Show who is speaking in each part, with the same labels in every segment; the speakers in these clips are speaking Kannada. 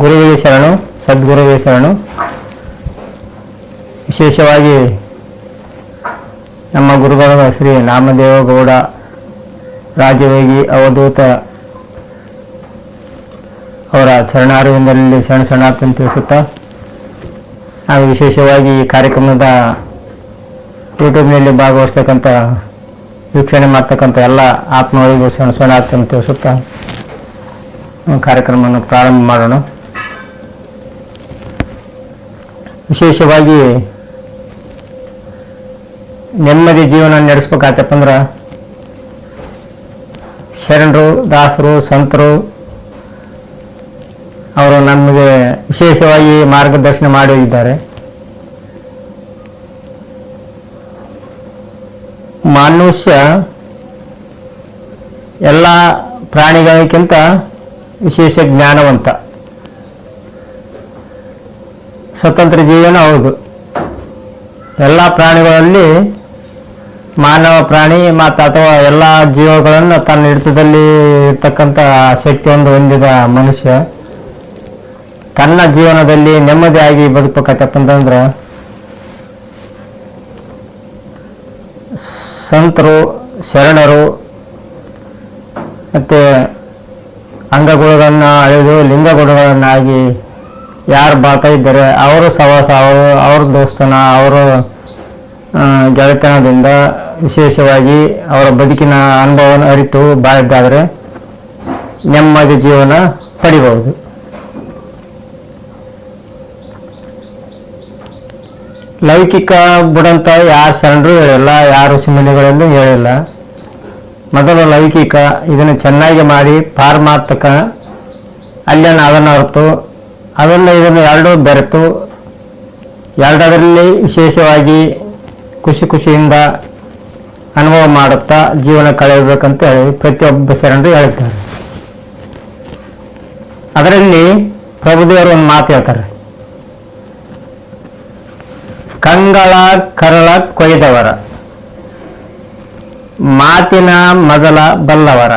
Speaker 1: ಗುರುವಿಗೆ ಶರಣು, ಸದ್ಗುರುವಿಗೆ ಶರಣು. ವಿಶೇಷವಾಗಿ ನಮ್ಮ ಗುರುಗಳ ಶ್ರೀ ನಾಮದೇವಗೌಡ ರಾಜವೇಗಿ ಅವಧೂತ ಅವರ ಶರಣಾರವಿಂದರಲ್ಲಿ ಶರಣಾರ್ಥಿ ತಿಳಿಸುತ್ತಾ, ಹಾಗೂ ವಿಶೇಷವಾಗಿ ಈ ಕಾರ್ಯಕ್ರಮದ ಯೂಟ್ಯೂಬ್ನಲ್ಲಿ ಭಾಗವಹಿಸ್ತಕ್ಕಂಥ ವೀಕ್ಷಣೆ ಮಾಡ್ತಕ್ಕಂಥ ಎಲ್ಲ ಆತ್ಮಗಳಿಗೂ ಶರಣಾರ್ಥಿ ತಿಳಿಸುತ್ತಾ ಕಾರ್ಯಕ್ರಮವನ್ನು ಪ್ರಾರಂಭ ಮಾಡೋಣ. ವಿಶೇಷವಾಗಿ ನೆಮ್ಮದಿ ಜೀವನ ನಡೆಸ್ಬೇಕಾಗತ್ತಪ್ಪ ಅಂದ್ರೆ ಶರಣರು, ದಾಸರು, ಸಂತರು ಅವರು ನಮಗೆ ವಿಶೇಷವಾಗಿ ಮಾರ್ಗದರ್ಶನ ಮಾಡಿದ್ದಾರೆ. ಮನುಷ್ಯ ಎಲ್ಲ ಪ್ರಾಣಿಗಳಿಗಿಂತ ವಿಶೇಷ ಜ್ಞಾನವಂತ, ಸ್ವತಂತ್ರ ಜೀವನ. ಹೌದು, ಎಲ್ಲ ಪ್ರಾಣಿಗಳಲ್ಲಿ ಮಾನವ ಪ್ರಾಣಿ ಮತ್ತು ಅಥವಾ ಎಲ್ಲ ಜೀವಗಳನ್ನು ತನ್ನ ಹಿಡಿತದಲ್ಲಿ ಇರ್ತಕ್ಕಂಥ ಶಕ್ತಿಯನ್ನು ಹೊಂದಿದ ಮನುಷ್ಯ ತನ್ನ ಜೀವನದಲ್ಲಿ ನೆಮ್ಮದಿಯಾಗಿ ಬದುಕಬೇಕಂತಂದ್ರೆ ಸಂತರು, ಶರಣರು ಮತ್ತು ಅಂಗಗುಣಗಳನ್ನು ಅಳೆದು ಲಿಂಗಗುಣಗಳನ್ನಾಗಿ ಯಾರು ಬಾಳ್ತಾ ಇದ್ದಾರೆ ಅವರು ಸವಾಸ, ಅವ್ರ ದೋಸ್ತನ, ಅವರು ಗೆಳೆತನದಿಂದ ವಿಶೇಷವಾಗಿ ಅವರ ಬದುಕಿನ ಅನುಭವವನ್ನು ಅರಿತು ಬಾಳಿದ್ದಾದರೆ ನೆಮ್ಮದಿ ಜೀವನ ಪಡಿಬಹುದು. ಲೌಕಿಕ ಬಿಡಂತ ಯಾರು ಶರಣರು ಹೇಳಿಲ್ಲ, ಯಾರು ಋಷಿಮುನಿಗಳಲ್ಲೂ ಹೇಳಿಲ್ಲ. ಮೊದಲು ಲೌಕಿಕ ಇದನ್ನು ಚೆನ್ನಾಗಿ ಮಾಡಿ ಪಾರಮಾರ್ಥಕ ಅಲ್ಲಿಯನ್ನು ಅದನ್ನು ಅರ್ತು ಅದನ್ನು ಇದನ್ನು ಎರಡೂ ಬೆರೆತು ಎರಡರಲ್ಲಿ ವಿಶೇಷವಾಗಿ ಖುಷಿಯಿಂದ ಅನುಭವ ಮಾಡುತ್ತಾ ಜೀವನ ಕಳೆಯಬೇಕಂತ ಹೇಳಿ ಪ್ರತಿಯೊಬ್ಬ ಶರಣರು ಹೇಳ್ತಾರೆ. ಅದರಲ್ಲಿ ಪ್ರಭುದೇವರು ಒಂದು ಮಾತು ಹೇಳ್ತಾರೆ, ಕಂಗಳ ಕರಳ ಕೊಯ್ದವರ, ಮಾತಿನ ಮೊದಲ ಬಲ್ಲವರ,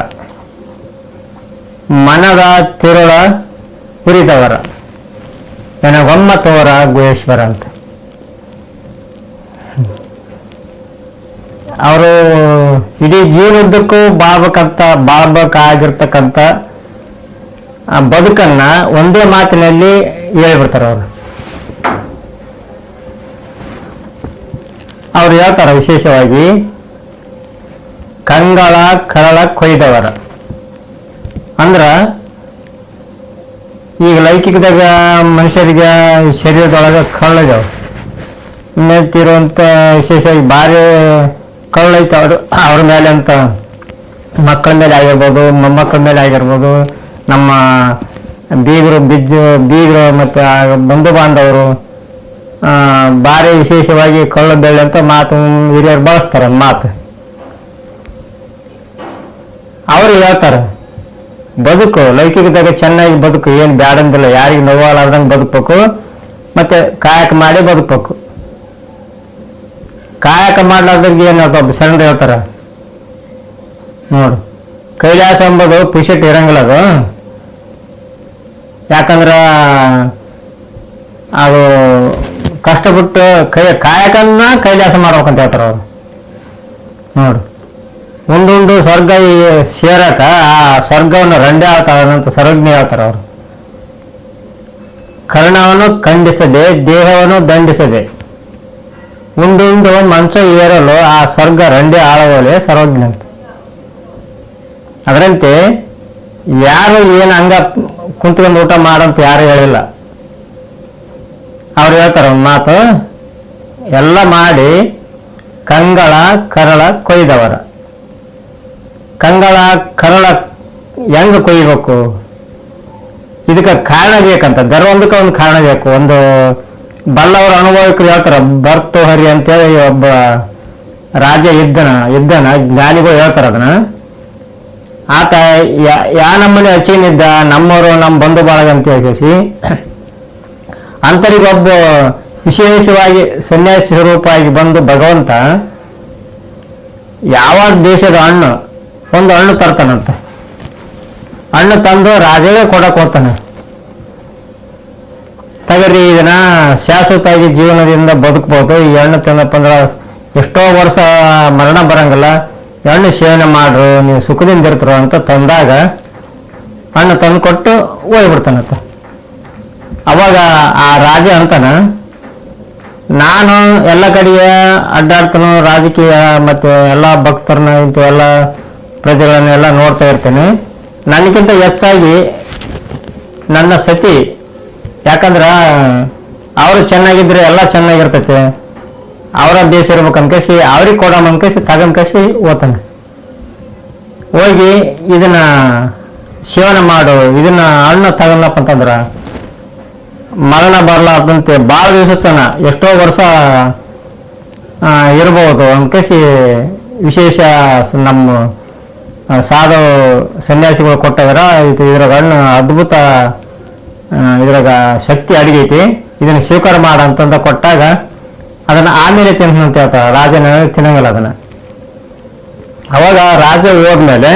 Speaker 1: ಮನದ ತಿರುಳ ಹುರಿದವರ, ನನಗೊಮ್ಮತವರ ಗುಹೇಶ್ವರ ಅಂತ. ಅವರು ಇಡೀ ಜೀವನದ್ದಕ್ಕೂ ಬಾಳ್ಬೇಕಾಗಿರ್ತಕ್ಕಂಥ ಬದುಕನ್ನ ಒಂದೇ ಮಾತಿನಲ್ಲಿ ಹೇಳ್ಬಿಡ್ತಾರೆ. ಅವ್ರು ಹೇಳ್ತಾರ ವಿಶೇಷವಾಗಿ ಕಂಗಳ ಕರಳ ಕೊಯ್ದವರ ಅಂದ್ರ, ಈಗ ಲೌಕಿಕದಾಗ ಮನುಷ್ಯರಿಗೆ ಶರೀರದೊಳಗೆ ಕಳ್ಳೈದವ ಇನ್ನೆತ್ತಿರುವಂಥ ವಿಶೇಷವಾಗಿ ಭಾರಿ ಕಳ್ಳೈತೆ ಅವ್ರ ಮೇಲೆ ಅಂತ, ಮಕ್ಕಳ ಮೇಲೆ ಆಗಿರ್ಬೋದು, ಮೊಮ್ಮಕ್ಕಳ ಮೇಲೆ ಆಗಿರ್ಬೋದು, ನಮ್ಮ ಬೀಗರು ಮತ್ತು ಬಂಧು ಬಾಂಧವರು ಭಾರಿ ವಿಶೇಷವಾಗಿ ಕಳ್ಳ ಬೆಳ್ಳಿ ಅಂತ ಮಾತು ಹಿರಿಯರು ಬಳಸ್ತಾರೆ. ಮಾತು ಅವರು ಹೇಳ್ತಾರೆ, ಬದುಕು ಲೌಕಿಕದಾಗ ಚೆನ್ನಾಗಿ ಬದುಕು, ಏನು ಬ್ಯಾಡಂದಿಲ್ಲ, ಯಾರಿಗೆ ನೋವಾಲಾರ್ದಂಗೆ ಬದುಕಬೇಕು, ಮತ್ತೆ ಕಾಯಕ ಮಾಡಿ ಬದುಕಬೇಕು. ಕಾಯಕ ಮಾಡ್ಲಾರ್ದಂಗೆ ಏನು ಒಬ್ಬ ಶರಣರು ಹೇಳ್ತಾರೆ ನೋಡು, ಕೈಲಾಸ ಎಂಬುದು ಪುಷಟ್ ಇರಂಗಿಲ್ಲ. ಅದು ಯಾಕಂದ್ರೆ ಅದು ಕಷ್ಟಪಟ್ಟು ಕಾಯಕನ್ನ ಕೈಲಾಸ ಮಾಡ್ಬೇಕಂತ ಹೇಳ್ತಾರೆ ಅವರು. ನೋಡು, ಉಂಡುಂಡು ಸ್ವರ್ಗ ಸೇರಕ ಆ ಸ್ವರ್ಗವನ್ನು ರಂಡೆ ಆಳ್ತಾರಂತ ಸರ್ವಜ್ಞ ಹೇಳ್ತಾರೆ ಅವರು. ಕರ್ಣವನ್ನು ಖಂಡಿಸದೆ ದೇಹವನ್ನು ದಂಡಿಸದೆ ಉಂಡುಂಡು ಮಂಚ ಏರಲು ಆ ಸ್ವರ್ಗ ರಂಡೆ ಆಳವಲೆ ಸರ್ವಜ್ಞ ಅಂತ. ಅದರಂತೆ ಯಾರು ಏನು ಹಂಗ ಕುಂತ್ಕೊಂಡು ಊಟ ಮಾಡಂತ ಯಾರು ಹೇಳಿಲ್ಲ. ಅವ್ರು ಹೇಳ್ತಾರೆ ಒಂದು ಮಾತು, ಎಲ್ಲ ಮಾಡಿ ಕಂಗಳ ಕರಳ ಕೊಯ್ದವರ. ಕಂಗಳ ಕರಳ ಹೆಂಗೆ ಕೊಯ್ಬೇಕು, ಇದಕ್ಕೆ ಕಾರಣ ಬೇಕಂತ, ಒಂದಕ್ಕೆ ಒಂದು ಕಾರಣ ಬೇಕು. ಒಂದು ಬಲ್ಲವರ ಅನುಭವಿಕರು ಹೇಳ್ತಾರೆ, ಭರ್ತೃಹರಿ ಅಂತೇಳಿ ಒಬ್ಬ ರಾಜ ಇದ್ದನ ಜ್ಞಾನಿಗಳು ಹೇಳ್ತಾರೆ ಅದನ್ನ. ಆತ ನಮ್ಮನೆ ಹಚ್ಚಿನಿದ್ದ, ನಮ್ಮವರು ನಮ್ಮ ಬಂಧು ಬಾಳಗ ಅಂತ ಹೇಳಿಸಿ ಅಂತರಿಗೊಬ್ಬ ವಿಶೇಷವಾಗಿ ಸನ್ಯಾಸಿ ಸ್ವರೂಪವಾಗಿ ಬಂದು ಭಗವಂತ ಯಾವ ದೇಶದ ಹಣ್ಣು ಒಂದು ಹಣ್ಣು ತರ್ತಾನಂತೆ. ಹಣ್ಣು ತಂದು ರಾಜಗೆ ಕೊಡಕ್ಕೆ ಹೋಗ್ತಾನೆ. ತಗರಿ ಇದನ್ನ ಶಾಶ್ವತವಾಗಿ ಜೀವನದಿಂದ ಬದುಕ್ಬೋದು, ಈ ಹಣ್ಣು ತಿನ್ನಪ್ಪ ಅಂದ್ರೆ ಎಷ್ಟೋ ವರ್ಷ ಮರಣ ಬರಂಗಿಲ್ಲ, ಹಣ್ಣು ಸೇವನೆ ಮಾಡ್ರು, ನೀವು ಸುಖದಿಂದ ಇರ್ತರು ಅಂತ ತಂದಾಗ ಹಣ್ಣು ತಂದು ಕೊಟ್ಟು ಹೋಗ್ಬಿಡ್ತಾನಂತ. ಅವಾಗ ಆ ರಾಜ ಅಂತಾನ, ನಾನು ಎಲ್ಲ ಕಡೆಗೆ ಅಡ್ಡಾಡ್ತಾನು, ರಾಜಕೀಯ ಮತ್ತು ಎಲ್ಲ ಭಕ್ತರನ್ನ ಇಂಥ ಎಲ್ಲ ಪ್ರಜೆಗಳನ್ನೆಲ್ಲ ನೋಡ್ತಾ ಇರ್ತೇನೆ. ನನಗಿಂತ ಹೆಚ್ಚಾಗಿ ನನ್ನ ಸತಿ, ಯಾಕಂದ್ರೆ ಅವರು ಚೆನ್ನಾಗಿದ್ರೆ ಎಲ್ಲ ಚೆನ್ನಾಗಿರ್ತೈತೆ, ಅವರ ದೇಶ ಇರ್ಬೇಕನ್ಕೇಸಿ ಅವ್ರಿಗೆ ಕೊಡಮನ್ಕೇಸಿ ತಗೊಂಡ್ಕೇಸಿ ಓದ್ತಾನೆ. ಹೋಗಿ ಇದನ್ನ ಸೇವನೆ ಮಾಡು, ಇದನ್ನ ಹಣ್ಣು ತಗೊಂಡಪ್ಪ ಅಂತಂದ್ರೆ ಮರಣ ಬರಲಾರ್ದಂತೆ ಭಾಳ ದಿವಸ ತನ ಎಷ್ಟೋ ವರ್ಷ ಇರ್ಬೋದು ಅನ್ಕೇಸಿ ವಿಶೇಷ ನಮ್ಮ ಸಾಧು ಸನ್ಯಾಸಿಗಳು ಕೊಟ್ಟವರ ಇದ್ರಾಗ ಹಣ್ಣು ಅದ್ಭುತ, ಇದ್ರಾಗ ಶಕ್ತಿ ಅಡಗೈತಿ, ಇದನ್ನು ಸ್ವೀಕಾರ ಮಾಡ ಅಂತಂದ ಕೊಟ್ಟಾಗ ಅದನ್ನು ಆಮೇಲೆ ತಿನ್ನಂತ ಹೇಳ್ತಾರ. ರಾಜನ ತಿನ್ನಂಗಿಲ್ಲ ಅದನ್ನ. ಅವಾಗ ರಾಜ ಹೋದ್ಮೇಲೆ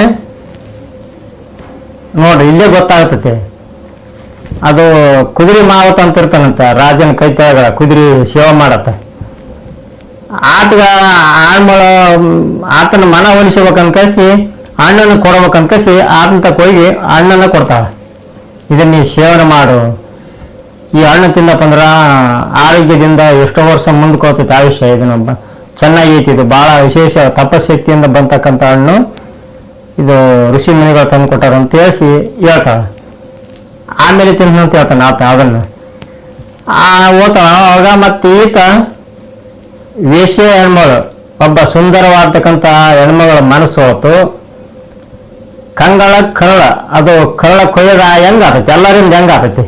Speaker 1: ನೋಡ್ರಿ ಇಲ್ಲೇ ಗೊತ್ತಾಗ್ತೈತಿ, ಅದು ಕುದುರೆ ಮಾವತ ಅಂತ ಇರ್ತಾನಂತ ರಾಜನ ಕೈ ತೆಳಗ ಕುದುರೆ ಸೇವೆ ಮಾಡತ್ತೆ. ಆತನ ಮನ ಒಲಿಸ್ಬೇಕನ್ಕಸಿ ಹಣ್ಣನ್ನು ಕೊಡ್ಬೇಕನ್ಕಸಿ ಆತನ ತಕ್ಕ ಹೋಗಿ ಹಣ್ಣನ್ನು ಕೊಡ್ತಾಳ. ಇದನ್ನ ನೀ ಸೇವನೆ ಮಾಡು, ಈ ಹಣ್ಣು ತಿನ್ನಪ್ಪ ಅಂದ್ರೆ ಆರೋಗ್ಯದಿಂದ ಎಷ್ಟೋ ವರ್ಷ ಮುಂದಕ್ಕೆ ಹೋಗ್ತೈತೆ ಆಯುಷ್ಯ, ಇದನ್ನ ಚೆನ್ನಾಗೈತಿ, ಇದು ಭಾಳ ವಿಶೇಷ ತಪಶಕ್ತಿಯಿಂದ ಬಂತಕ್ಕಂಥ ಹಣ್ಣು, ಇದು ಋಷಿ ಮುನಿಗಳು ತಂದು ಕೊಟ್ಟಾರ ಅಂತ ಹೇಳಿಸಿ ಹೇಳ್ತಾಳ. ಆಮೇಲೆ ತಿನ್ನಂತ ಹೇಳ್ತಾನೆ ಆತ ಅದನ್ನು ಓದ್ತಾಳ. ಅವಾಗ ಮತ್ತೆ ಈತ ವೇಶ್ಯ ಹೆಣ್ಮಗಳು, ಒಬ್ಬ ಸುಂದರವಾಗ್ತಕ್ಕಂಥ ಹೆಣ್ಮಗಳ ಮನಸ್ಸು ಹೊತ್ತು ಕಂಗಳ ಕರಳ, ಅದು ಕರಳ ಕೊಯ್ಯದ ಹೆಂಗ ಆತೈತಿ, ಎಲ್ಲರಿಂದ ಹೆಂಗ ಆತೈತಿ,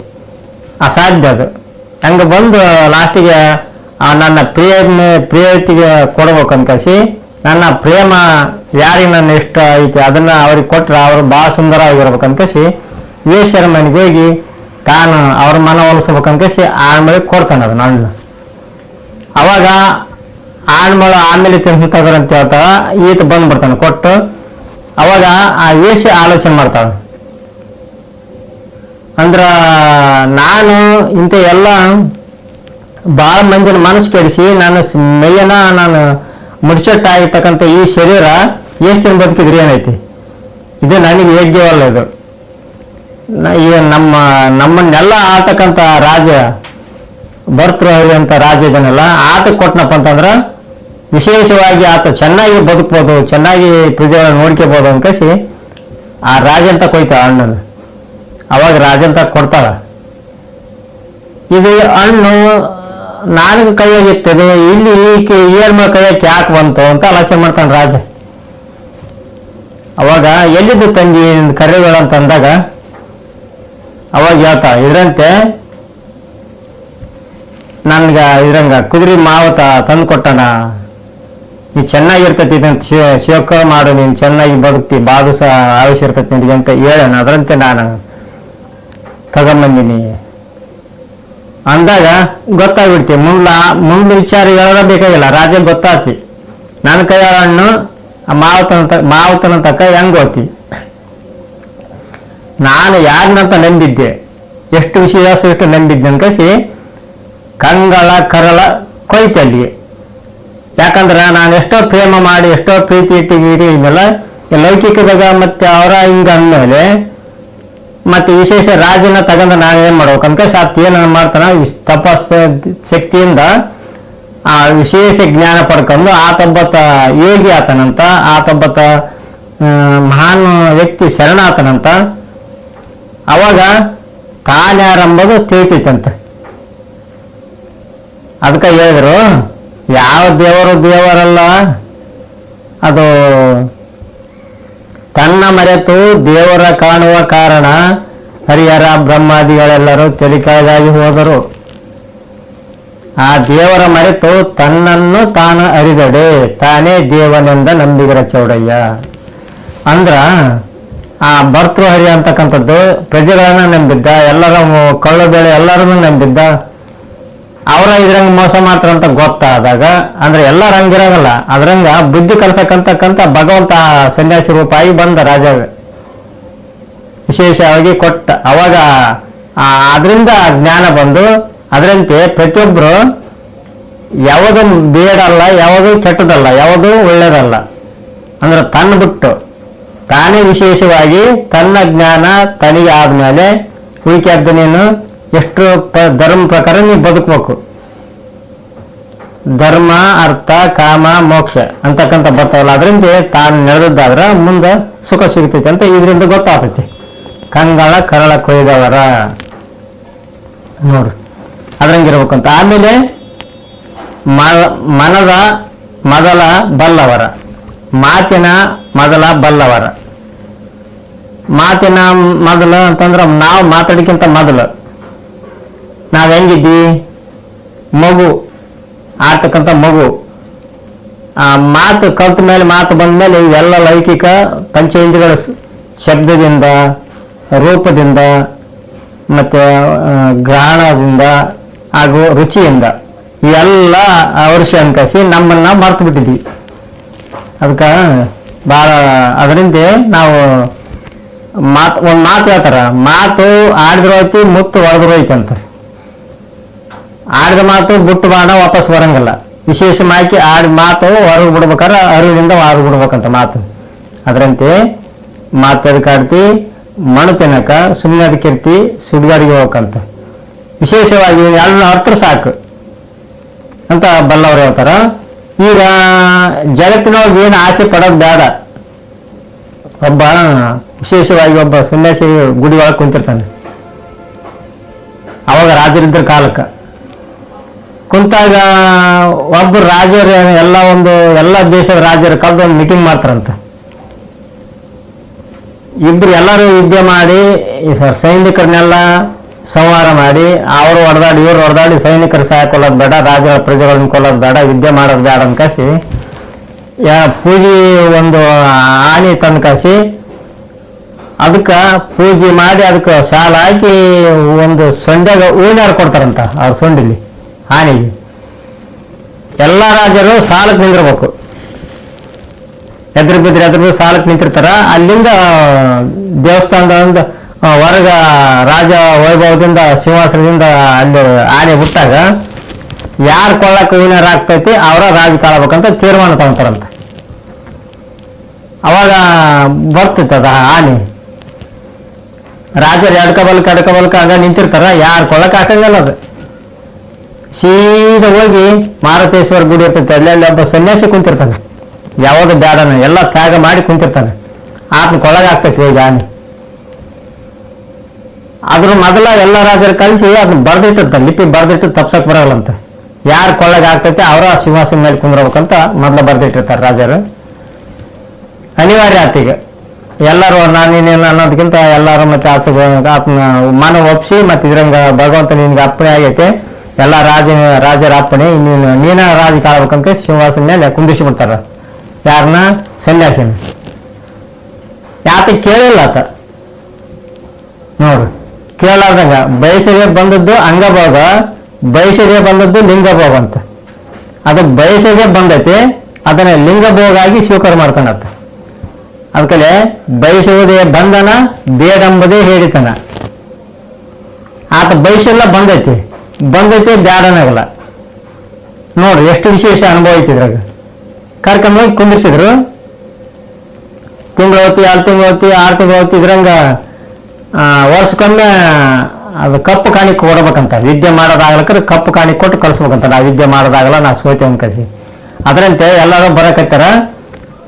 Speaker 1: ಅಸಾಧ್ಯ ಅದು. ಹಂಗೆ ಬಂದು ಲಾಸ್ಟಿಗೆ ನನ್ನ ಪ್ರಿಯತಿಗೆ ಕೊಡ್ಬೇಕನ್ಕಸಿ, ನನ್ನ ಪ್ರೇಮ ಯಾರಿಗೆ ನನ್ನ ಇಷ್ಟ ಐತಿ ಅದನ್ನ ಅವ್ರಿಗೆ ಕೊಟ್ರೆ ಅವರು ಭಾಳ ಸುಂದರವಾಗಿರ್ಬೇಕನ್ಕಸಿ ವೇಶ್ಯರ ಮನೆಗೆ ಹೋಗಿ ತಾನು ಅವ್ರ ಮನ ಒಲಿಸ್ಬೇಕನ್ಕಸಿ ಆಳ್ಮಳಿಗೆ ಕೊಡ್ತಾನೆ ಅದನ್ನ ಹಣ್ಣು. ಅವಾಗ ಆಳ್ಮಳು ಆಮೇಲೆ ತಿಂತದ್ರಂತ ಹೇಳ್ತಾಳ. ಈತ ಬಂದ್ಬಿಡ್ತಾನೆ ಕೊಟ್ಟು. ಅವಾಗ ಆ ವೇಶ್ಯ ಆಲೋಚನೆ ಮಾಡ್ತಾಳೆ, ಅಂದ್ರ ನಾನು ಇಂಥ ಎಲ್ಲ ಭಾಳ ಮಂದಿನ ಮನಸ್ಸು ಕೆಡಿಸಿ ನಾನು ಮೈಯನ ನಾನು ಮುಡ್ಸಟ್ಟಾಗಿರ್ತಕ್ಕಂಥ ಈ ಶರೀರ ಎಷ್ಟು ದಿನ ಬದುಕಿದ್ರೆ ಏನೈತಿ, ಇದು ನನಗೆ ಯೋಗ್ಯವಲ್ಲ. ಇದು ನಮ್ಮನ್ನೆಲ್ಲ ಆಳ್ತಕ್ಕಂಥ ರಾಜ ಭರ್ತೃಹರಿ ಅಂತ ರಾಜ ಇದನ್ನೆಲ್ಲ ಆತಕ್ಕೆ ಕೊಟ್ಟನಪ್ಪ ಅಂತಂದ್ರೆ ವಿಶೇಷವಾಗಿ ಆತ ಚೆನ್ನಾಗಿ ಬದುಕ್ಬೋದು, ಚೆನ್ನಾಗಿ ಪ್ರಜೆಗಳನ್ನ ನೋಡ್ಕೋಬೋದು ಅನ್ಕಸಿ ಆ ರಾಜಂತ ಕೊಯ್ತಾಳ ಹಣ್ಣನ್ನು. ಅವಾಗ ರಾಜಂತ ಕೊಡ್ತಾಳ. ಇದು ಹಣ್ಣು ನನಗೆ ಕೈಯಾಗಿರ್ತದೆ, ಇಲ್ಲಿ ಏರ್ಮ ಕೈಯಕ್ಕೆ ಯಾಕೆ ಬಂತು ಅಂತ ಆಲೋಚನೆ ಮಾಡ್ತಾನೆ ರಾಜ. ಅವಾಗ ಎಲ್ಲಿದ್ದು ತಂಗಿ ಕರೆಗಳಂತ ಅಂದಾಗ ಅವಾಗ ಹೇಳ್ತಾಳ, ಇದ್ರಂತೆ ನನ್ಗೆ ಇದ್ರಂಗ ಕುದುರೆ ಮಾವತ ತಂದು ಕೊಟ್ಟಣ, ನೀ ಚೆನ್ನಾಗಿರ್ತೈತಿ, ಇದನ್ನು ಶಿವಕ ಮಾಡು, ನೀನು ಚೆನ್ನಾಗಿ ಬದುಕ್ತಿ, ಭಾಳ ದಿವಸ ಆಯುಷ್ಯ ಇರ್ತೈತಿ ನಿನಗೆ ಅಂತ ಹೇಳೋಣ, ಅದರಂತೆ ನಾನು ತಗೊಂಬಂದಿನಿ ಅಂದಾಗ ಗೊತ್ತಾಗ್ಬಿಡ್ತಿ. ಮುಂದೆ ವಿಚಾರ ಹೇಳಬೇಕಾಗಿಲ್ಲ, ರಾಜ ಗೊತ್ತಾಗ್ತಿ. ನನ್ನ ಕೈ ಹಣ್ಣು ಮಾವತನ ತಕ್ಕ ಹೆಂಗ್ ಗೊತ್ತಿ, ನಾನು ಯಾರನ್ನಂತ ನಂಬಿದ್ದೆ, ಎಷ್ಟು ವಿಶ್ವಾಸ ಎಷ್ಟು ನಂಬಿದ್ದೆ ಅನ್ಕಸಿ ಕಂಗಳ ಕರಳ ಕೊಯ್ತಲ್ಲಿ. ಯಾಕಂದ್ರೆ ನಾನು ಎಷ್ಟೋ ಪ್ರೇಮ ಮಾಡಿ ಎಷ್ಟೋ ಪ್ರೀತಿ ಇಟ್ಟಿಗಿರಿ ಇದೆಲ್ಲ ಲೌಕಿಕದಾಗ ಮತ್ತೆ ಅವರ ಹಿಂಗ ಅಂದಮೇಲೆ ಮತ್ತೆ ವಿಶೇಷ ರಾಜನ ತಗೊಂಡು ನಾನು ಏನು ಮಾಡ್ಬೇಕು ಅನ್ಕಸಿ ಆತ ಏನು ಮಾಡ್ತಾನ, ತಪಸ್ ಶಕ್ತಿಯಿಂದ ಆ ವಿಶೇಷ ಜ್ಞಾನ ಪಡ್ಕೊಂಡು ಆತೊಬ್ಬತ್ತ ಯೋಗಿ ಆತನಂತ, ಆತೊಬ್ಬತ್ತ ಮಹಾನ್ ವ್ಯಕ್ತಿ ಶರಣಾತನಂತ. ಅವಾಗ ತಾನ್ಯಾರಂಬೋದು ತಿಳಿತೈತಂತ. ಅದಕ್ಕೆ ಹೇಳಿದ್ರು, ಯಾವ ದೇವರಲ್ಲ, ಅದು ತನ್ನ ಮರೆತು ದೇವರ ಕಾಣುವ ಕಾರಣ ಹರಿಹರ ಬ್ರಹ್ಮಾದಿಗಳೆಲ್ಲರೂ ತೆಲಿಕಾಗಿ ಹೋದರು. ಆ ದೇವರ ಮರೆತು ತನ್ನನ್ನು ತಾನು ಅರಿದಡೆ ತಾನೇ ದೇವನೆಂದ ನಂಬಿಗರ ಚೌಡಯ್ಯ. ಅಂದ್ರ ಆ ಭರ್ತೃಹರಿ ಅಂತಕ್ಕಂಥದ್ದು ಪ್ರಜೆಗಳನ್ನ ನಂಬಿದ್ದ, ಎಲ್ಲರ ಕಳ್ಳು ಬೇಳೆ ಎಲ್ಲರನ್ನು ನಂಬಿದ್ದ. ಅವರ ಇದ್ರಂಗ ಮೋಸ ಮಾಡ್ತಾರಂತ ಗೊತ್ತಾದಾಗ, ಅಂದ್ರೆ ಎಲ್ಲ ರಂಗಿರಾಗಲ್ಲ, ಅದ್ರಂಗ ಬುದ್ಧಿ ಕಲ್ಸಕ್ಕಂತಕ್ಕಂತ ಭಗವಂತ ಸನ್ಯಾಸಿ ರೂಪ ಆಗಿ ಬಂದ ರಾಜ ವಿಶೇಷವಾಗಿ ಕೊಟ್ಟ. ಅವಾಗ ಅದರಿಂದ ಜ್ಞಾನ ಬಂದು, ಅದರಂತೆ ಪ್ರತಿಯೊಬ್ಬರು ಯಾವುದು ಬೇಡಲ್ಲ, ಯಾವುದು ಕೆಟ್ಟದಲ್ಲ, ಯಾವುದು ಒಳ್ಳೇದಲ್ಲ, ಅಂದ್ರೆ ತನ್ನ ಬಿಟ್ಟು ತಾನೇ ವಿಶೇಷವಾಗಿ ತನ್ನ ಜ್ಞಾನ ತನಗೆ ಆದ್ಮೇಲೆ ಉಳಿಕೆದ್ದು ನೀನು ಎಷ್ಟು ಧರ್ಮ ಪ್ರಕಾರ ನೀವು ಬದುಕಬೇಕು. ಧರ್ಮ, ಅರ್ಥ, ಕಾಮ, ಮೋಕ್ಷ ಅಂತಕ್ಕಂಥ ಬರ್ತಾವಲ್ಲ, ಅದರಿಂದ ತಾನು ನಡೆದದ್ದಾದ್ರೆ ಮುಂದೆ ಸುಖ ಸಿಗ್ತೈತಿ ಅಂತ ಇದರಿಂದ ಗೊತ್ತಾಗ್ತೈತಿ. ಕಂಗಳ ಕರಳ ಕೊಯ್ದವರ ನೋಡ್ರಿ ಅದ್ರಂಗಿರ್ಬೇಕಂತ. ಆಮೇಲೆ ಮನದ ಮೊದಲ ಬಲ್ಲವರ, ಮಾತಿನ ಮೊದಲ ಬಲ್ಲವರ. ಮಾತಿನ ಮೊದಲು ಅಂತಂದ್ರೆ ನಾವು ಮಾತಾಡೋಕ್ಕಿಂತ ಮೊದಲು ನಾವು ಹೆಂಗಿದ್ವಿ, ಮಗು ಆಡ್ತಕ್ಕಂಥ ಮಗು. ಆ ಮಾತು ಕಲ್ತ ಮೇಲೆ, ಮಾತು ಬಂದ ಮೇಲೆ ಇವೆಲ್ಲ ಲೌಕಿಕ ಪಂಚೇಂದ್ರಿಯಗಳ ಶಬ್ದದಿಂದ, ರೂಪದಿಂದ, ಮತ್ತು ಗ್ರಹಣದಿಂದ ಹಾಗೂ ರುಚಿಯಿಂದ ಇವೆಲ್ಲ ವರ್ಷ ಅನ್ಕಸಿ ನಮ್ಮನ್ನು ನಾವು ಮರ್ತು ಬಿಟ್ಟಿದ್ವಿ. ಅದಕ್ಕೆ ಭಾಳ ಅದರಿಂದ ನಾವು ಒಂದು ಮಾತು ಹೇಳ್ತಾರ, ಮಾತು ಆಡಿದ್ರು ಹೋಯ್ತು, ಮುತ್ತು ಹೊಡೆದ್ರು ಹೋಯ್ತು ಅಂತ. ಆಡಿದ ಮಾತು ಬಿಟ್ಟು ಬಾಣ ವಾಪಸ್ ಬರಂಗಿಲ್ಲ. ವಿಶೇಷವಾಗಿ ಆಡಿದ ಮಾತು ಹೊರಗೆ ಬಿಡ್ಬೇಕಾದ್ರೆ ಅರಿವಿನಿಂದ ಹೊರಗೆ ಬಿಡ್ಬೇಕಂತ ಮಾತು. ಅದರಂತೆ ಮಾತು ಅದಕ್ಕೆ ಆಡ್ತಿ, ಮಣ್ಣು ತಿನ್ನಕ, ಸುಮ್ಮನೆ ಅದಕ್ಕಿರ್ತಿ, ಸುಡುಗಾಡಿಗೆ ಹೋಗಕ್ಕಂತ. ವಿಶೇಷವಾಗಿ ಎಲ್ಲ ಅರ್ಥ ಸಾಕು ಅಂತ ಬಲ್ಲವ್ರು ಹೇಳ್ತಾರ. ಈಗ ಜಗತ್ತಿನೊಳಗೆ ಏನು ಆಸೆ ಪಡೋದು ಬೇಡ. ಒಬ್ಬ ವಿಶೇಷವಾಗಿ ಒಬ್ಬ ಸನ್ಯಾಸಿ ಗುಡಿ ಒಳಗೆ ಕುಂತಿರ್ತಾನೆ. ಅವಾಗ ರಾಜರಿದ್ರ ಕಾಲಕ್ಕೆ ಕುಂತಾಗ ಒಬ್ಬರು ರಾಜರು ಎಲ್ಲ ದೇಶದ ರಾಜರು ಕಲ್ದು ಒಂದು ಮೀಟಿಂಗ್ ಮಾಡ್ತಾರಂತ. ಇಬ್ರು ಎಲ್ಲರೂ ಯುದ್ಧ ಮಾಡಿ ಸೈನಿಕರನ್ನೆಲ್ಲ ಸಂಹಾರ ಮಾಡಿ, ಅವರು ಹೊಡೆದಾಡಿ ಇವ್ರು ಹೊಡೆದಾಡಿ ಸೈನಿಕರು ಸಹಾಯ ಕೊಲ್ಲೋದು ಬೇಡ, ರಾಜರ ಪ್ರಜೆಗಳನ್ನ ಕೊಲ್ಲೋದು ಬೇಡ, ಯುದ್ಧ ಮಾಡೋದು ಬೇಡ ಅನ್ಕಾಸಿ ಪೂಜೆ ಒಂದು ಆನೆ ತಂದು ಕಾಸಿ ಅದಕ್ಕೆ ಪೂಜೆ ಮಾಡಿ ಅದಕ್ಕೆ ಸಾಲ ಹಾಕಿ ಒಂದು ಸೊಂಡೆಗೆ ಹೂವಿನಾರು ಕೊಡ್ತಾರಂತ. ಅವ್ರ ಸೊಂಡಿಲಿ ಆನೆಗೆ ಎಲ್ಲ ರಾಜರು ಸಾಲಕ್ಕೆ ನಿಂದಿರ್ಬೇಕು. ಎದುರು ಬಿದ್ರೆ ಸಾಲಕ್ಕೆ ನಿಂತಿರ್ತಾರ. ಅಲ್ಲಿಂದ ದೇವಸ್ಥಾನದ ಹೊರಗ ರಾಜ ವೈಭವದಿಂದ ಸಿಂಹಾಸನದಿಂದ ಅಲ್ಲಿ ಆನೆ ಬಿಟ್ಟಾಗ ಯಾರು ಕೊಳ್ಳಕ್ಕೆ ಹೂವಿನಾರ ಆಗ್ತೈತಿ ಅವರ ರಾಜ ಕಾಳಬೇಕಂತ ತೀರ್ಮಾನ ತಗೊಂತಾರಂತ. ಅವಾಗ ಬರ್ತೈತೆ ಅದ ಆನೆ. ರಾಜರು ಎಡ್ಕಬಲ್ಕ ಆಗ ನಿಂತಿರ್ತಾರ, ಯಾರು ಕೊಳ್ಳಕ್ಕೆ ಹಾಕಂಗಲ್ಲ. ಅದು ಸೀದಾ ಹೋಗಿ ಮಾರುತೇಶ್ವರ ಗುಡಿ ಇರ್ತೈತೆ, ಅಲ್ಲೆಲ್ಲಿ ಒಬ್ಬ ಸನ್ಯಾಸಿ ಕುಂತಿರ್ತಾನೆ. ಯಾವುದು ಬೇಡನ ಎಲ್ಲ ತ್ಯಾಗ ಮಾಡಿ ಕುಂತಿರ್ತಾನೆ. ಆತನ ಕೊಳ್ಳಗೆ ಆಗ್ತೈತಿ ಹೋಗಿ ಆನೆ. ಅದ್ರ ಮೊದಲ ಎಲ್ಲ ರಾಜರು ಕಲಿಸಿ ಅದನ್ನ ಬರ್ದಿಟ್ಟಿರ್ತಾರೆ, ಲಿಪಿ ಬರ್ದಿಟ್ಟು ತಪ್ಸಕ್ ಬರಲ್ಲಂತ. ಯಾರು ಕೊಳ್ಳಗೆ ಆಗ್ತೈತೆ ಅವರ ಸಿಂಹಾಸನ ಮೇಲೆ ಕುಂದ್ರಬೇಕಂತ ಮೊದಲು ಬರ್ದಿಟ್ಟಿರ್ತಾರೆ ರಾಜರು. ಅನಿವಾರ್ಯ ಆತಿಗೆ ಎಲ್ಲರೂ ನಾನೇನೇನು ಅನ್ನೋದಕ್ಕಿಂತ ಎಲ್ಲರೂ ಮತ್ತೆ ಆತನ ಮನ ಒಪ್ಪಿಸಿ ಮತ್ತೆ ಇದ್ರಂಗ ಭಗವಂತ ನಿನ್ಗೆ ಅಪ್ಪಣೆ ಆಗೈತೆ, ಎಲ್ಲ ರಾಜರ ಅಪ್ಪಣೆ, ನೀನ ರಾಜ ಕಾಳ್ಬೇಕಂತ ಸಿಂಹಾಸನ ಮೇಲೆ ಕುಂದಿಸಿ ಬಿಡ್ತಾರ. ಯಾರನ್ನ? ಸನ್ಯಾಸಿನ. ಯಾತ ಕೇಳಿಲ್ಲ ಆತ. ನೋಡ್ರಿ, ಕೇಳಾರ್ದಂಗ ಬಯಸದೆ ಬಂದದ್ದು ಅಂಗಭೋಗ, ಬಯಸದೆ ಬಂದದ್ದು ಲಿಂಗಭೋಗ ಅಂತ. ಅದು ಬಯಸದೆ ಬಂದೈತಿ, ಅದನ್ನ ಲಿಂಗಭೋಗ ಆಗಿ ಸ್ವೀಕಾರ ಮಾಡ್ತಾನತ್ತ. ಅದಕ್ಕೆ ಬಯಸುವುದೇ ಬಂಧನ, ಬೇಡಂಬುದೇ ಹೇಳಿತನ. ಆತ ಬಯಸೆಲ್ಲ ಬಂದೈತಿ ಬ್ಯಾಡನಾಗಲ್ಲ. ನೋಡ್ರಿ ಎಷ್ಟು ವಿಶೇಷ ಅನುಭವ ಐತಿದ್ರಾಗ. ಕರ್ಕೊಂಡೋಗಿ ಕುಂದಿರ್ಸಿದ್ರು. ತಿಂಗಳು ಹೊತ್ತಿ, 2 ತಿಂಗಳು ಹೊತ್ತಿ, 6 ತಿಂಗಳು ಹೊತ್ತಿ ಇದ್ರಂಗ ವರ್ಷಕ್ಕೊಮ್ಮೆ ಅದು ಕಪ್ಪು ಕಾಣಿಕೆ ಕೊಡ್ಬೇಕಂತ. ವಿದ್ಯೆ ಮಾಡೋದಾಗ್ಲಕ್ರೆ ಕಪ್ಪು ಕಾಣಿಕೆ ಕೊಟ್ಟು ಕಳಿಸ್ಬೇಕಂತ. ನಾವು ವಿದ್ಯೆ ಮಾಡೋದಾಗಲ್ಲ, ನಾವು ಸೋತೆ ಅನ್ಕಸಿ. ಅದರಂತೆ ಎಲ್ಲರೂ ಬರಕತ್ತಾರ,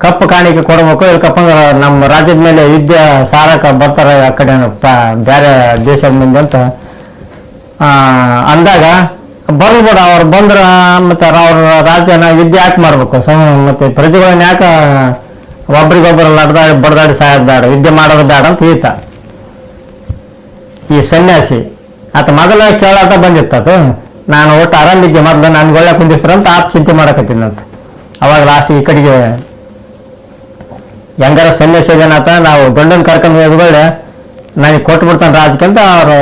Speaker 1: ಕಪ್ಪು ಕಾಣಿಕೆ ಕೊಡ್ಬೇಕು. ಇಲ್ಕಪ್ಪ ನಮ್ಮ ರಾಜ್ಯದ ಮೇಲೆ ವಿದ್ಯೆ ಸಾರಕ್ಕೆ ಬರ್ತಾರೆ ಆ ಕಡೆ ಬೇರೆ ದೇಶದ ಮುಂದೆ ಅಂತ ಅಂದಾಗ ಬರ್ಬೇಡ. ಅವ್ರು ಬಂದ್ರ ಮತ್ತೆ ಅವ್ರ ರಾಜ್ಯನ ವಿದ್ಯೆ ಯಾಕೆ ಮಾಡ್ಬೇಕು, ಮತ್ತೆ ಪ್ರಜೆಗಳನ್ನ ಯಾಕೆ ಒಬ್ರಿಗೊಬ್ಬರು ಬಡದಾಡಿ ಸಾಯೋದು ಬೇಡ, ವಿದ್ಯೆ ಮಾಡೋದು ಬೇಡ ಅಂತ ಈತ ಈ ಸನ್ಯಾಸಿ. ಆತ ಮೊದಲ ಕೇಳಾಟ ಬಂದಿತ್ತು. ನಾನು ಒಟ್ಟು ಆರಾಮಿದ್ದೆ, ಮೊದಲು ನನ್ಗೆ ಒಳ್ಳೆ ಕುಂದಿಸ್ತಾರಂತ ಆತ ಚಿಂತೆ ಮಾಡಕತ್ತೀನಂತ. ಅವಾಗ ಲಾಸ್ಟ್ ಈ ಕಡೆಗೆ ಹೆಂಗಾರ ಸನ್ಯಾಸಿ ಏನಾತ, ನಾವು ಗಂಡನ ಕರ್ಕೊಂಡು ಹೋದ್ಮೇಲೆ ನನಗೆ ಕೊಟ್ಟು ಬಿಡ್ತಾನೆ ರಾಜಕಂತ ಅವ್ರು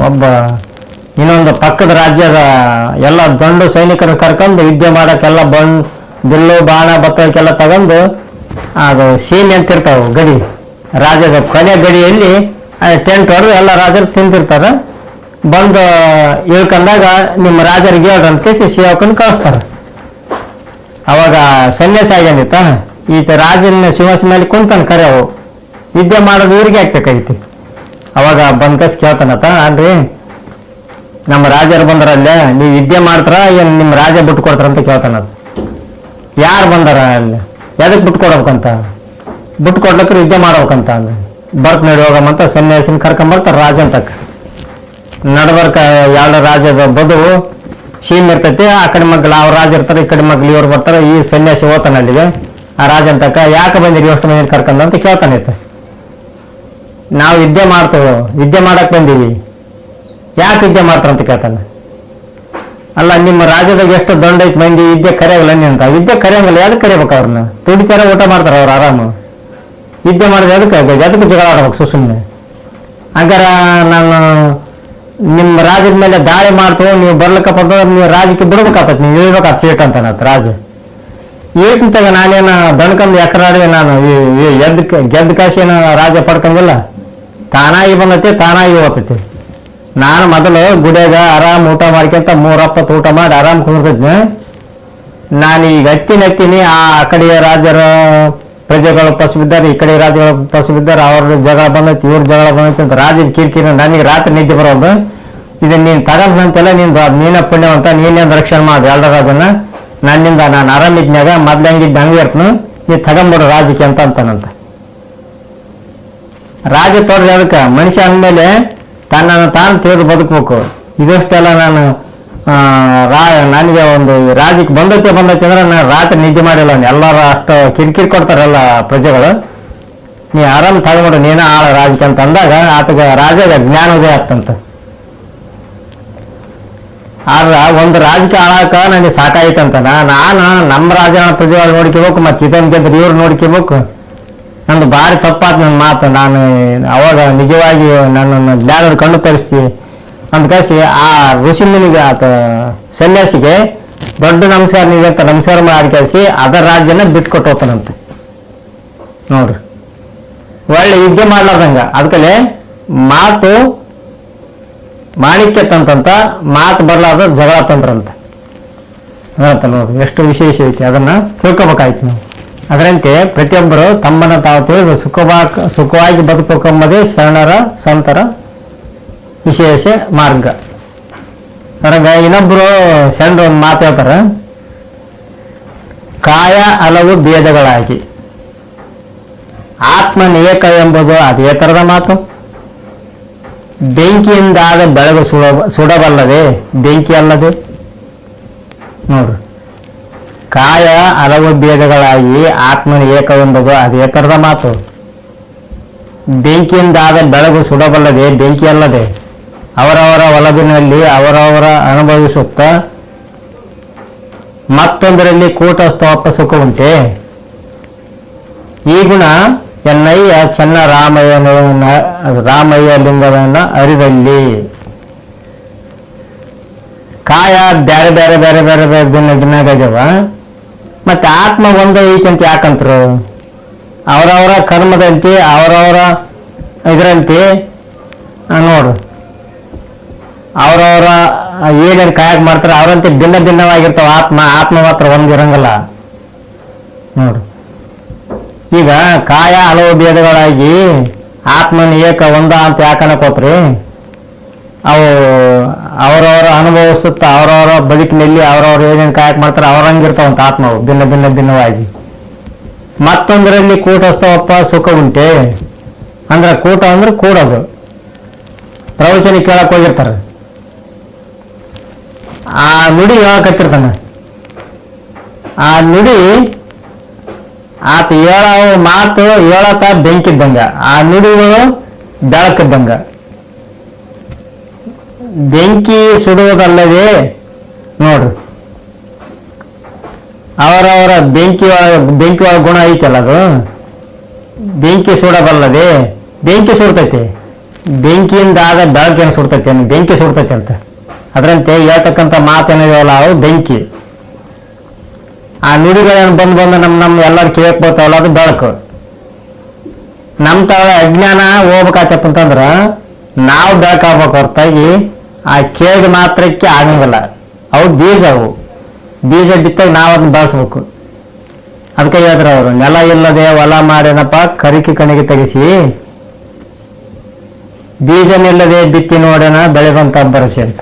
Speaker 1: ಒಬ್ಬ ಇನ್ನೊಂದು ಪಕ್ಕದ ರಾಜ್ಯದ ಎಲ್ಲ ದಂಡು ಸೈನಿಕರನ್ನು ಕರ್ಕೊಂಡು ಯುದ್ಧ ಮಾಡೋಕ್ಕೆಲ್ಲ ಬಿಲ್ಲು ಬಾಣ ಬತ್ತಕ್ಕೆಲ್ಲ ತಗೊಂಡು ಅದು ಸೀಮೆ ಅಂತಿರ್ತಾವೆ ಗಡಿ, ರಾಜ್ಯದ ಕೊನೆ ಗಡಿಯಲ್ಲಿ ಟೆಂಟ್ ಹೊಡೆದು ಎಲ್ಲ ರಾಜರು ತಿಂತಿರ್ತಾರೆ. ಬಂದು ಇಳ್ಕೊಂಡಾಗ ನಿಮ್ಮ ರಾಜರಿಗೆ ಹೇಳ್ರಂತ ಸೇವಕನ ಕಳಿಸ್ತಾರೆ. ಅವಾಗ ಸನ್ಯಾಸ ಆಗ್ಯಂದಿತ್ತ, ಈತ ರಾಜನ ಸಿಂಹಾಸನ ಮೇಲೆ ಕುಂತಾನ ಕರೆ ಅವು ಯುದ್ಧ ಮಾಡೋದು ಇವ್ರಿಗೆ ಹಾಕ್ಬೇಕಾಗಿತ್ತು. ಅವಾಗ ಬಂದ್ಕಸ್ ಕೇಳ್ತಾನತ್ತ, ಅಲ್ರಿ ನಮ್ಮ ರಾಜರು ಬಂದ್ರಲ್ಲೇ ನೀವು ಯುದ್ಧ ಮಾಡ್ತಾರ ಏನು ನಿಮ್ಮ ರಾಜ ಬಿಟ್ಟು ಕೊಡ್ತಾರ ಅಂತ ಕೇಳ್ತಾನದು. ಯಾರು ಬಂದಾರ ಅಲ್ಲಿ, ಎದಕ್ಕೆ ಬಿಟ್ಟು ಕೊಡ್ಬೇಕಂತ, ಬಿಟ್ಟು ಕೊಡ್ಲಿಕ್ಕೆ ಯುದ್ಧ ಮಾಡ್ಬೇಕಂತ ಅಂದ್ರೆ ಬರ್ತ್ ನಡಿ ಹೋಗಮ್ಮಂತ ಸನ್ಯಾಸಿನ ಕರ್ಕೊಂಬರ್ತಾರೆ ರಾಜ ಅಂತಕ್ಕ. ನಡ್ಬರ್ಕ ಎರಡು ರಾಜ್ಯದ ಬದುವು ಸೀಮ್ ಇರ್ತೈತಿ, ಆ ಕಡೆ ಮಗ್ಳು ಅವ್ರ ರಾಜ ಇರ್ತಾರೆ, ಈ ಕಡೆ ಮಗ್ಳು ಇವ್ರು ಬರ್ತಾರೆ. ಈ ಸನ್ಯಾಸಿ ಹೋಗ್ತಾನೆ ಅಲ್ಲಿಗೆ, ಆ ರಾಜ ಅಂತಕ್ಕ ಯಾಕೆ ಬಂದಿರಿ ಎಷ್ಟು ಮಂದಿ ಕರ್ಕೊಂಡು ಅಂತ ಕೇಳ್ತಾನೈತೆ. ನಾವು ಯುದ್ಧ ಮಾಡ್ತೇವೆ, ಯುದ್ಧ ಮಾಡಕ್ ಬಂದೀವಿ, ಯಾಕೆ ಯುದ್ಧ ಮಾಡ್ತಾರಂತ ಕೇಳ್ತಾನೆ. ಅಲ್ಲ ನಿಮ್ಮ ರಾಜ್ಯದಾಗ ಎಷ್ಟು ದಂಡ ಐತೆ ಮಂದಿ, ಯುದ್ಧ ಕರೆಯಲ್ಲ ಅಂತ. ಯುದ್ಧ ಕರೆಯಂಗಿಲ್ಲ, ಯಾವ್ದು ಕರಿಬೇಕು ಅವ್ರನ್ನ, ತುಡಿಚಾರ ಊಟ ಮಾಡ್ತಾರೆ ಅವ್ರು ಆರಾಮ. ಯುದ್ಧ ಮಾಡಿದ್ರೆ ಅದಕ್ಕೆ ಜಗಳ ಆಡ್ಬೇಕು ಸುಮ್ಮನೆ. ಹಂಗಾರ ನಾನು ನಿಮ್ಮ ರಾಜ್ಯದ ಮೇಲೆ ದಾಳಿ ಮಾಡ್ತೇವೆ, ನೀವು ಬರ್ಲಿಕ್ಕಪ್ಪ ನೀವು ರಾಜ್ಯಕ್ಕೆ ಬಿಡ್ಬೇಕಾಗ್ತದೆ, ನೀವು ಇಳ್ಬೇಕಾಗ್ತ ಸೀಟ್ ಅಂತಾನತ್ ರಾಜ. ಏಟಂತಾಗ ನಾನೇನು ದಣ್ಕಂದು ಎಕರಾಡಿ ನಾನು ಗೆದ್ದ ಕಾಶಿನ ರಾಜ ಪಡ್ಕಂಗಿಲ್ಲ, ತಾನಾಗಿ ಬಂದೈತಿ ತಾನಾಗಿ ಹೋಗ್ತೈತಿ. ನಾನು ಮೊದಲು ಗುಡಿಯಾಗ ಆರಾಮ್ ಊಟ ಮಾಡ್ಕೊಂತ 3 ಹಪ್ಪತ್ತು ಊಟ ಮಾಡಿ ಆರಾಮ್ ಕುಂದಿರ್ತಿದ್ನಿ. ನಾನು ಈಗ ಹತ್ತೀನಿ ಆ ಕಡೆಯ ರಾಜ್ಯರ ಪ್ರಜೆಗಳು ಪಸು ಬಿದ್ದಾರೆ, ಈ ಕಡೆ ರಾಜ್ಯಗಳು ಪಸು ಬಿದ್ದಾರೆ, ಅವ್ರ ಜಗಳ ಬಂದೈತಿ ಇವ್ರ ಜಗಳ ಬಂದೈತಿ ಅಂತ ರಾಜ್ಯದ ಕಿರಿಕಿರಿ ನನಗೆ ರಾತ್ರಿ ನಿದ್ದೆ ಬರೋದು. ಇದನ್ನ ನೀನು ತಗೊಂಡಂತೆಲ್ಲ ನೀನೇ ಪುಣ್ಯವಂತ, ನೀನೇನು ರಕ್ಷಣೆ ಮಾಡಿ ಎಲ್ಲ ರಾಜನ, ನನ್ನಿಂದ ನಾನು ಆರಾಮಿದ್ನಾಗ ಮೊದ್ಲಂಗಿದ್ದ ಹಂಗೆ ಇರ್ತನು, ನೀವು ತಗೊಂಬಿಡು ರಾಜಕ್ಕೆ ಅಂತ ಅಂತಾನಂತ. ರಾಜ ತೋರ್ರಿ ಅದಕ್ಕೆ ಮನುಷ್ಯ ಅಂದಮೇಲೆ ತನ್ನನ್ನು ತಾನು ತಿಳಿದು ಬದುಕಬೇಕು. ಇದಷ್ಟೆಲ್ಲ ನಾನು ನನಗೆ ಒಂದು ರಾಜ್ಯಕ್ಕೆ ಬಂದೈತೆ ಅಂದ್ರೆ ನಾನು ರಾತ್ರಿ ನಿದ್ದೆ ಮಾಡಿಲ್ಲ. ಎಲ್ಲರೂ ಅಷ್ಟು ಕಿರಿಕಿರಿ ಕೊಡ್ತಾರಲ್ಲ ಪ್ರಜೆಗಳು, ನೀ ಆರಾಮ್ ತಗೊಂಡು ನೀನ ಆಳ ರಾಜಕ್ಕೆ ಅಂತ ಅಂದಾಗ ಆತಗ ರಾಜಗ ಜ್ಞಾನೋದಯ ಆಗ್ತಂತ. ಆದ್ರೆ ಒಂದು ರಾಜಕೀಯ ಆಳಾಕ ನನಗೆ ಸಾಕಾಯ್ತಂತ. ನಾನು ನಮ್ಮ ರಾಜನ ಪ್ರಜೆಗಳು ನೋಡ್ಕೋಬೇಕು, ಮತ್ತೆ ಇದೊಂದು ಗೆದ್ರೆ ಇವ್ರು ನೋಡ್ಕೋಬೇಕು. ನಂದು ಭಾರಿ ತಪ್ಪಾತ್ ನನ್ನ ಮಾತು. ನಾನು ಅವಾಗ ನಿಜವಾಗಿ ನನ್ನನ್ನು ಜ್ಞಾನದ ಕಣ್ಣು ತರಿಸಿ ಅಂದ್ಕಾಸಿ ಆ ಋಷಿ ಮುನಿಗೆ ಆತ ಸನ್ಯಾಸಿಗೆ ದೊಡ್ಡ ನಮಸ್ಕಾರ ನೀಗೆ ಅಂತ ನಮಸ್ಕಾರ ಮಾಡಿ ಕಳಿಸಿ ಅದರ ರಾಜ್ಯನ ಬಿಟ್ಕೊಟ್ಟು ಹೋಗ್ತಾನಂತೆ. ನೋಡ್ರಿ ಒಳ್ಳೆ ಯುದ್ಧ ಮಾಡ್ಲಾರ್ದಂಗ. ಅದಕ್ಕಲೆ ಮಾತು ಮಾಣಿಕ್ಯ ತಂತಂತ, ಮಾತು ಬರ್ಲಾರ್ದ ಜಗಳ ತಂತ್ರ ಅಂತ ಹೇಳ್ತ. ನೋಡ್ರಿ ಎಷ್ಟು ವಿಶೇಷ ಐತಿ, ಅದನ್ನ ತಿಳ್ಕೊಬೇಕಾಯ್ತು ನಾವು. ಅದರಂತೆ ಪ್ರತಿಯೊಬ್ಬರು ತಮ್ಮನ್ನು ತಾವು ತಿಳಿದು ಸುಖವಾಗಿ ಬದುಕಬೇಕೆಂಬುದೇ ಶರಣರ ಸಂತರ ವಿಶೇಷ ಮಾರ್ಗ. ಅದ್ರಾಗ ಇನ್ನೊಬ್ರು ಶರಣರು ಒಂದು ಮಾತು ಹೇಳ್ತಾರ, ಕಾಯ ಹಲವು ಭೇದಗಳಾಗಿ ಆತ್ಮನ ಏಕ ಎಂಬುದು ಅದೇ ಥರದ ಮಾತು. ಬೆಂಕಿಯಿಂದಾದ ಬೆಳಗು ಸುಡಬಲ್ಲದೆ ಬೆಂಕಿ ಅಲ್ಲದೆ. ನೋಡ್ರಿ, ಕಾಯ ಹಲವು ಭೇದಗಳಾಗಿ ಆತ್ಮನ ಏಕವೆಂಬುದು ಅದೇ ಥರದ ಮಾತು. ಬೆಂಕಿಯಿಂದಾದ ಬೆಳಗು ಸುಡಬಲ್ಲದೆ ಬೆಂಕಿ ಅಲ್ಲದೆ. ಅವರವರ ಒಲಬಿನಲ್ಲಿ ಅವರವರ ಅನುಭವಿಸುತ್ತ ಮತ್ತೊಂದರಲ್ಲಿ ಕೂಟಸ್ಥೋಪ ಸುಖ ಉಂಟೆ. ಈ ಗುಣ ಎನ್ನಯ್ಯ ಚೆನ್ನ ರಾಮಯ್ಯ ಲಿಂಗವನ್ನು ಅರಿದಲ್ಲಿ. ಕಾಯ ಬೇರೆ ಬೇರೆ ಬೇರೆ ಬೇರೆ ಬೇರೆ ಭಿನ್ನಾಗ್ಯಾವ, ಮತ್ತೆ ಆತ್ಮ ಒಂದೇ ಐತಂತ ಯಾಕಂತರು? ಅವರವರ ಕರ್ಮದಂತೆ ಅವರವರ ಇದರಂತೆ ನೋಡ್ರು, ಅವರವರ ಏನೇನು ಕಾಯಕ್ ಮಾಡ್ತಾರೆ ಅವರಂತೆ ಭಿನ್ನ ಭಿನ್ನವಾಗಿರ್ತಾವ. ಆತ್ಮ ಮಾತ್ರ ಒಂದಿರಂಗಲ್ಲ ನೋಡ್ರಿ. ಈಗ ಕಾಯ ಹಲವು ಭೇದಗಳಾಗಿ ಆತ್ಮನ ಏಕ ಒಂದ ಅಂತ ಯಾಕನಕೋತ್ರಿ? ಅವು ಅವರವರ ಅನುಭವಿಸುತ್ತ ಅವರವರ ಬದುಕಿನಲ್ಲಿ ಅವರವ್ರು ಏನೇನು ಕಾಯಕ್ ಮಾಡ್ತಾರೆ ಅವರಂಗಿರ್ತಾವಂತ ಆತ್ಮವು ಭಿನ್ನ ಭಿನ್ನ ಭಿನ್ನವಾಗಿ. ಮತ್ತೊಂದರಲ್ಲಿ ಕೂಟಸ್ಥವಪ್ಪ ಸುಖ ಉಂಟೆ ಅಂದ್ರೆ ಕೂಟ ಅಂದ್ರೆ ಕೂಡೋದು. ಪ್ರವಚನ ಕೇಳಕ್ ಹೋಗಿರ್ತಾರೆ, ಆ ನುಡಿ ಹೇಳಕತ್ತಿರ್ತಾನ. ಆ ನುಡಿ ಆತ ಹೇಳೋ ಮಾತು ಹೇಳತ್ತ ಬೆಂಕಿದ್ದಂಗ, ಆ ನುಡಿಗಳು ಬೆಳಕಿದ್ದಂಗ. ಬೆಂಕಿ ಸುಡುವುದಲ್ಲದೆ ನೋಡ್ರಿ, ಅವರವರ ಬೆಂಕಿ ಒಳ ಗುಣ ಐತಲ್ಲ, ಅದು ಬೆಂಕಿ ಸುಡಬಲ್ಲದೆ. ಬೆಂಕಿ ಸುಡ್ತೈತಿ, ಬೆಂಕಿಯಿಂದ ಆದ ಬೆಳಕೇನು ಸುಡ್ತೈತಿ, ಬೆಂಕಿ ಸುಡ್ತೈತಿ ಅಂತ ಅದರಂತೆ ಹೇಳ್ತಕ್ಕಂಥ ಮಾತೇನಿದೆಯಲ್ಲ ಅವು ಬೆಂಕಿ. ಆ ನುಡಿಗಳನ್ನು ಬಂದು ನಮ್ಮ ಎಲ್ಲರೂ ಕೇಳಕ್ ಬರ್ತಾವಲ್ಲ ಅದು ಬೆಳಕು. ನಮ್ಮ ತಾವ ಅಜ್ಞಾನ ಹೋಗ್ಬೇಕಾಯ್ತಪ್ಪ ಅಂತಂದ್ರ ನಾವು ಬೆಳಕಾಗ್ಬೇಕು ಹೊರತಾಗಿ ಆ ಕೇಳಿದ ಮಾತ್ರಕ್ಕೆ ಆಗಂಗಿಲ್ಲ. ಅವು ಬೀಜ ಬಿತ್ತಾಗ ನಾವು ಅದನ್ನ ಬೆಳೆಸ್ಬೇಕು. ಅದಕ್ಕೆ ಹೇಳಿದ್ರು ಅವರು, ನೆಲ ಇಲ್ಲದೆ ಹೊಲ ಮಾಡೇನಪ್ಪ ಕರಿಕೆ ಕಣಿಗೆ ತೆಗಿಸಿ, ಬೀಜನಿಲ್ಲದೆ ಬಿತ್ತಿ ನೋಡೋಣ ಬೆಳೆ ಬಂತ ಬರಸಿ ಅಂತ.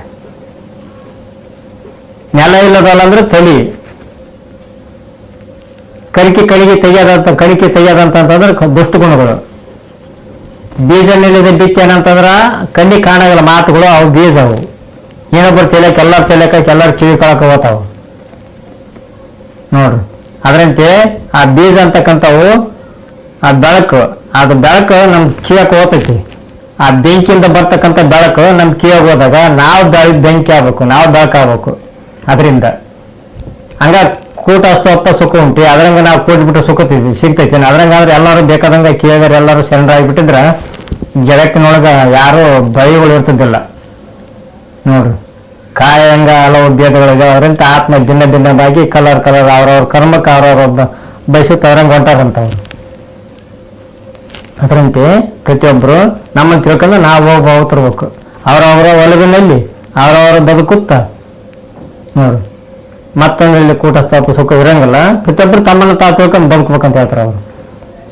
Speaker 1: ನೆಲ ಇಲ್ಲದಲ್ಲ ಅಂದ್ರೆ ತಲಿ, ಕಣಿಕೆ ತೆಗಿಯೋದಂತಂದ್ರೆ ದುಷ್ಟ ಗುಣಗಳು. ಬೀಜ ನಿಲ್ಲದೆ ಬಿತ್ತಿ ಏನಂತಂದ್ರ ಕಣ್ಣಿಗೆ ಕಾಣಾಗಲ್ಲ ಮಾತುಗಳು, ಅವು ಬೀಜ. ಅವು ಇನ್ನೊಬ್ಬರು ತೆಲಕ್ಕೆ ಎಲ್ಲರೂ ಕಿವಿಕೊಳಕ್ಕೆ ಹೋಗ್ತಾವ ನೋಡ್ರಿ. ಅದರಂತೆ ಆ ಬೀಜ ಅಂತಕ್ಕಂಥವು ಆ ಬೆಳಕು, ಅದು ಬೆಳಕು ನಮ್ ಕಿವಿಯಕ್ಕೆ ಹೋಗ್ತೈತಿ. ಆ ಬೆಂಕಿಯಿಂದ ಬರ್ತಕ್ಕಂಥ ಬೆಳಕು ನಮ್ ಕಿವಿಯಾಗ ಹೋದಾಗ ನಾವು ಬೆಂಕಿ ಆಗ್ಬೇಕು, ನಾವು ಬೆಳಕಾಗಬೇಕು. ಅದರಿಂದ ಹಂಗ ಕೂಟ ಅಷ್ಟು ಅಪ್ಪ ಸುಖ ಉಂಟು. ಅದ್ರಂಗ ನಾವು ಕೂಡ್ಬಿಟ್ಟು ಸಿಗ್ತೈತಿ. ಅದ್ರಂಗಾದ್ರೆ ಎಲ್ಲರೂ ಬೇಕಾದಂಗ ಕಿವಿಯಾಗ ಎಲ್ಲರೂ ಶರಣರಾಗಿಬಿಟ್ಟಿದ್ರ ಜಗತ್ತಿನೊಳಗ ಯಾರು ಬೈಗಳು ಇರ್ತಿದ್ದಿಲ್ಲ ನೋಡ್ರಿ. ಕಾಯಂಗ ಹಲವು ಭೇದಗಳಿದೆ. ಅವರಂತೆ ಆತ್ಮ ಭಿನ್ನವಾಗಿ ಕಲರ್ ಅವ್ರವ್ರ ಕರ್ಮಕ್ಕೆ ಅವ್ರವ್ರ ಬಯಸುತ್ತ ಅವ್ರಂಗೆ ಹೊಂಟಾರಂತವ್ರು. ಅದರಂತೆ ಪ್ರತಿಯೊಬ್ಬರು ನಮ್ಮನ್ನು ತಿಳ್ಕೊಂಡು ನಾವು ಹೋಗಿ ಅವತಿರ್ಬೇಕು. ಅವರವರ ಒಲವಿನಲ್ಲಿ ಅವರವರ ಬದುಕುತ್ತ ನೋಡು. ಮತ್ತೊಂದು ಕೂಟಸ್ಥಾಪ ಸುಖ ಇರಂಗಿಲ್ಲ. ಪ್ರತಿಯೊಬ್ಬರು ತಮ್ಮನ್ನು ತಾವು ತಿಳ್ಕೊಂಡು ಬದುಕಬೇಕಂತ ಹೇಳ್ತಾರೆ ಅವರು.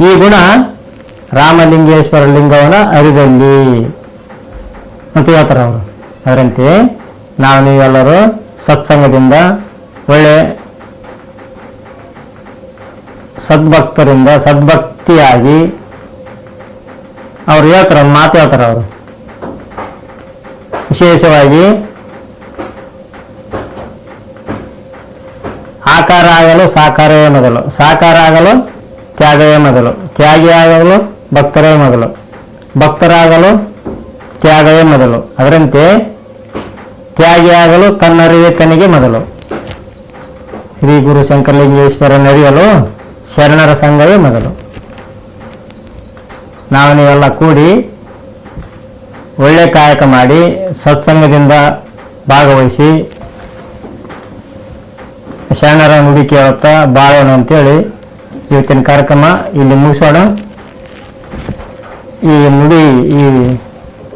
Speaker 1: ಈ ಗುಣ ರಾಮಲಿಂಗೇಶ್ವರ ಲಿಂಗವನ ಅರಿದಲ್ಲಿ ಅಂತ ಹೇಳ್ತಾರೆ ಅವರು. ಅದರಂತೆ ನಾವು ನೀವೆಲ್ಲರೂ ಸತ್ಸಂಗದಿಂದ ಒಳ್ಳೆ ಸದ್ಭಕ್ತರಿಂದ ಸದ್ಭಕ್ತಿಯಾಗಿ ಅವ್ರು ಹೇಳ್ತಾರೆ, ಒಂದು ಮಾತು ಹೇಳ್ತಾರೆ ಅವರು. ವಿಶೇಷವಾಗಿ ಆಕಾರ ಆಗಲು ಸಾಕಾರವೇ ಮೊದಲು, ಸಾಕಾರ ಆಗಲು ತ್ಯಾಗವೇ ಮೊದಲು, ತ್ಯಾಗಿ ಆಗಲು ಭಕ್ತರೇ ಮೊದಲು, ಭಕ್ತರಾಗಲು ತ್ಯಾಗವೇ ಮೊದಲು. ಅದರಂತೆ ತ್ಯಾಗಿ ಆಗಲು ತನ್ನರಿವೇ ತನಿಗೆ ಮೊದಲು. ಶ್ರೀ ಗುರು ಶಂಕರಲಿಂಗೇಶ್ವರನರಿಯಲು ಶರಣರ ಸಂಘವೇ ಮೊದಲು. ನಾವು ನೀವೆಲ್ಲ ಕೂಡಿ ಒಳ್ಳೆ ಕಾಯಕ ಮಾಡಿ ಸತ್ಸಂಗದಿಂದ ಭಾಗವಹಿಸಿ ಶರಣರ ನುಡಿ ಕೇಳುತ್ತಾ ಬಾಳೋಣ ಅಂತೇಳಿ ಇವತ್ತಿನ ಕಾರ್ಯಕ್ರಮ ಇಲ್ಲಿ ಮುಗಿಸೋಣ. ಈ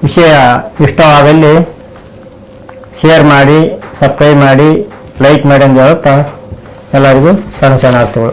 Speaker 1: ವಿಷಯ ಇಷ್ಟವಾದಲ್ಲಿ ಶೇರ್ ಮಾಡಿ, ಸಬ್ಸ್ಕ್ರೈಬ್ ಮಾಡಿ, ಲೈಕ್ ಮಾಡಿ ಅಂತ ಹೇಳುತ್ತಾ ಎಲ್ಲರಿಗೂ ಶರಣ ಶರಣಾರ್ಥಿಗಳು.